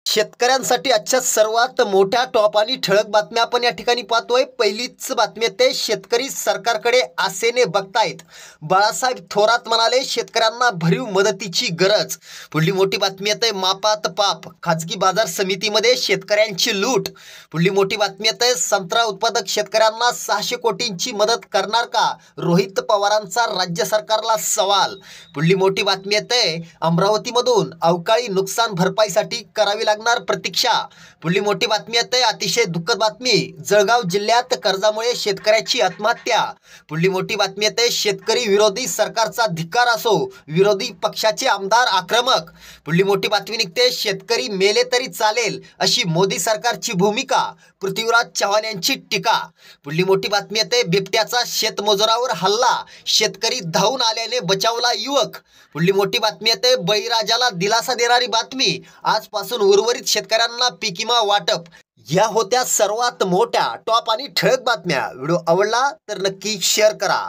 शेतकऱ्यांसाठी आजच्या सर्वात मोठ्या टॉप आणि ठळक बातम्या आपण या ठिकाणी पाहतोय। पहिलीच बातमी आहे, शेतकरी सरकारकडे आसेने बघतायत। बाळासाहेब थोरात म्हणाले, शेतकऱ्यांना भरीव मदतीची गरज। पुढली मोठी बातमी आहे, मापात पाप, खाजगी बाजार समितीमध्ये शेतकऱ्यांची लूट। पुढली मोठी बातमी आहे, संत्रा उत्पादक शेतकऱ्यांना 600 कोटींची मदत करणार का, रोहित पवारांचा राज्य सरकारला सवाल। पुढली मोठी बातमी आहे, अमरावतीमधून अवकाळी नुकसान भरपाईसाठी करावी लागणार प्रतीक्षा। पुढली मोठी बातमी आहे, अतिशय दुःखद बातमी, जळगाव जिल्ह्यात कर्जामुळे शेतकऱ्याची आत्महत्या। पुढली मोठी बातमी आहे, शेतकरी विरोधी सरकारचा धिक्कार असो, विरोधी पक्षाचे आमदार आक्रमक। पुढली मोठी बातमी निघते, शेतकरी मेले तरी चालेल अशी मोदी सरकारची भूमिका, पृथ्वीराज चव्हाण यांची टीका। पुढली मोठी बातमी आहे, बिबट्याचा शेतमजुरावर हल्ला, शेतकरी धावून आल्याने बचावला युवक। पुढली मोठी बातमी आहे, बळीराजाला दिलासा देणारी बातमी, आजपासून उर्वरित शेतकऱ्यांना पीक विमा वाटप। या होत्या सर्वात मोठ्या टॉप आणि ठळक बातम्या। व्हिडिओ आवडला तर नक्की शेअर करा।